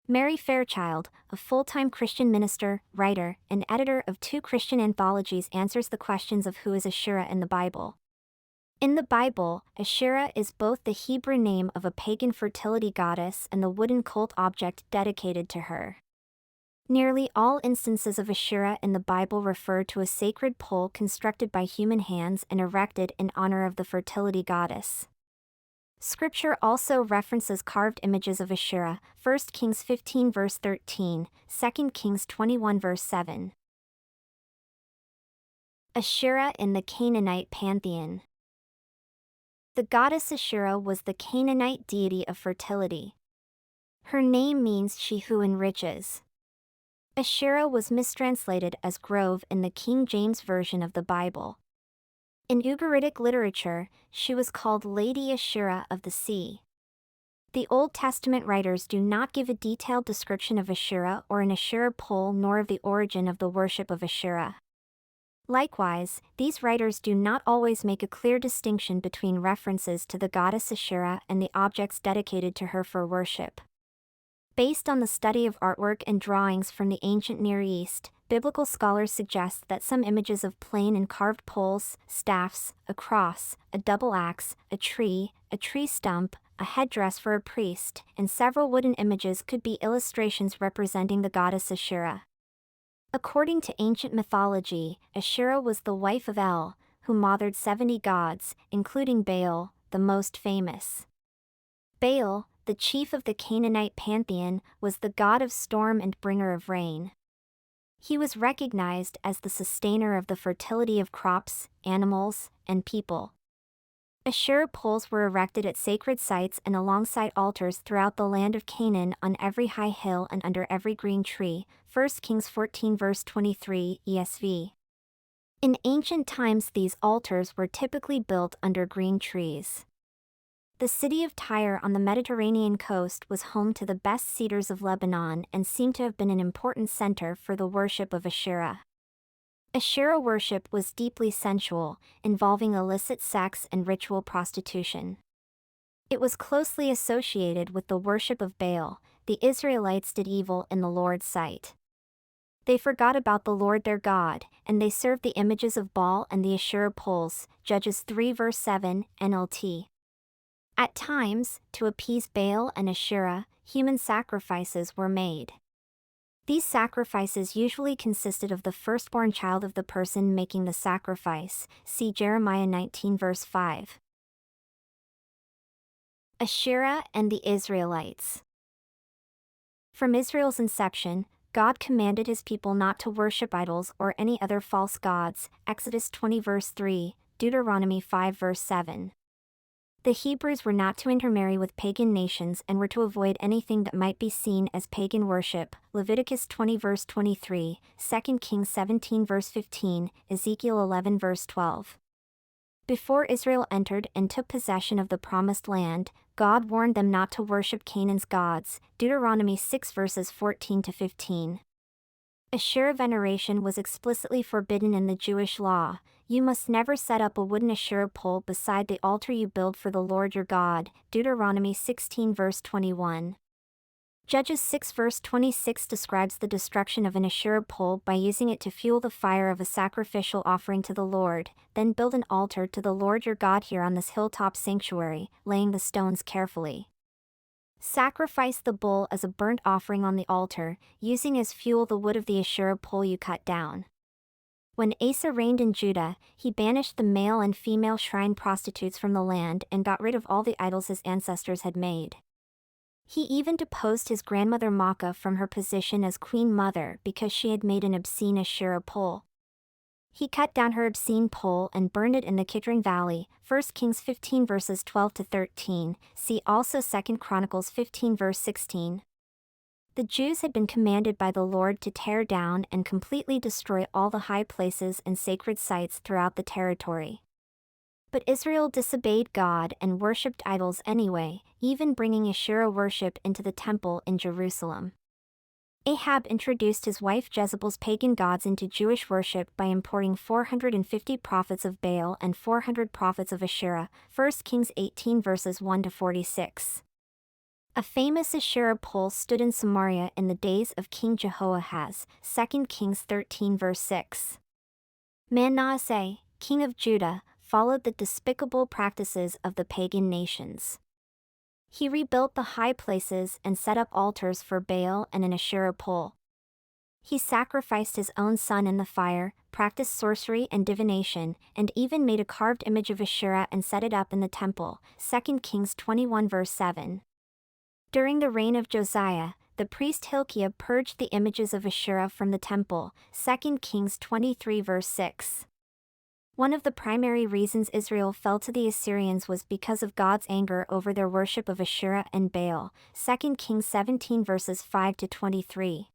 Mary Fairchild, a full-time Christian minister, writer, and editor of 2 Christian anthologies, answers the questions of who is Asherah in the Bible. In the Bible, Asherah is both the Hebrew name of a pagan fertility goddess and the wooden cult object dedicated to her. Nearly all instances of Asherah in the Bible refer to a sacred pole constructed by human hands and erected in honor of the fertility goddess. Scripture also references carved images of Asherah, 1 Kings 15 verse 13, 2 Kings 21 verse 7. Asherah in the Canaanite pantheon. The goddess Asherah was the Canaanite deity of fertility. Her name means she who enriches. Asherah was mistranslated as grove in the King James Version of the Bible. In Ugaritic literature, she was called Lady Asherah of the Sea. The Old Testament writers do not give a detailed description of Asherah or an Asherah pole nor of the origin of the worship of Asherah. Likewise, these writers do not always make a clear distinction between references to the goddess Asherah and the objects dedicated to her for worship. Based on the study of artwork and drawings from the ancient Near East, biblical scholars suggest that some images of plain and carved poles, staffs, a cross, a double axe, a tree stump, a headdress for a priest, and several wooden images could be illustrations representing the goddess Asherah. According to ancient mythology, Asherah was the wife of El, who mothered 70 gods, including Baal, the most famous. Baal, the chief of the Canaanite pantheon, was the god of storm and bringer of rain. He was recognized as the sustainer of the fertility of crops, animals, and people. Asherah poles were erected at sacred sites and alongside altars throughout the land of Canaan, on every high hill and under every green tree, 1 Kings 14 verse 23 ESV. In ancient times, these altars were typically built under green trees. The city of Tyre on the Mediterranean coast was home to the best cedars of Lebanon and seemed to have been an important center for the worship of Asherah. Asherah worship was deeply sensual, involving illicit sex and ritual prostitution. It was closely associated with the worship of Baal. The Israelites did evil in the Lord's sight. They forgot about the Lord their God, and they served the images of Baal and the Asherah poles, Judges 3 verse 7, NLT. At times, to appease Baal and Asherah, human sacrifices were made. These sacrifices usually consisted of the firstborn child of the person making the sacrifice, see Jeremiah 19 verse 5. Asherah and the Israelites. From Israel's inception, God commanded his people not to worship idols or any other false gods, Exodus 20 verse 3, Deuteronomy 5 verse 7. The Hebrews were not to intermarry with pagan nations and were to avoid anything that might be seen as pagan worship, Leviticus 20 verse 23, 2 Kings 17 verse 15, Ezekiel 11 verse 12. Before Israel entered and took possession of the Promised Land, God warned them not to worship Canaan's gods, Deuteronomy 6 verses 14 to 15. Asherah veneration was explicitly forbidden in the Jewish law. You must never set up a wooden Asherah pole beside the altar you build for the Lord your God, Deuteronomy 16 verse 21. Judges 6 verse 26 describes the destruction of an Asherah pole by using it to fuel the fire of a sacrificial offering to the Lord. Then build an altar to the Lord your God here on this hilltop sanctuary, laying the stones carefully. Sacrifice the bull as a burnt offering on the altar, using as fuel the wood of the Asherah pole you cut down. When Asa reigned in Judah, he banished the male and female shrine prostitutes from the land and got rid of all the idols his ancestors had made. He even deposed his grandmother Maacah from her position as queen mother because she had made an obscene Asherah pole. He cut down her obscene pole and burned it in the Kidron Valley, 1 Kings 15 verses 12 to 13, see also 2 Chronicles 15 verse 16. The Jews had been commanded by the Lord to tear down and completely destroy all the high places and sacred sites throughout the territory. But Israel disobeyed God and worshipped idols anyway, even bringing Asherah worship into the temple in Jerusalem. Ahab introduced his wife Jezebel's pagan gods into Jewish worship by importing 450 prophets of Baal and 400 prophets of Asherah, 1 Kings 18 verses 1 to 46. A famous Asherah pole stood in Samaria in the days of King Jehoahaz, 2 Kings 13 verse 6. Manasseh, king of Judah, followed the despicable practices of the pagan nations. He rebuilt the high places and set up altars for Baal and an Asherah pole. He sacrificed his own son in the fire, practiced sorcery and divination, and even made a carved image of Asherah and set it up in the temple, 2 Kings 21 verse 7. During the reign of Josiah, the priest Hilkiah purged the images of Asherah from the temple, 2 Kings 23 verse 6. One of the primary reasons Israel fell to the Assyrians was because of God's anger over their worship of Asherah and Baal, 2 Kings 17 verses 5 to 23.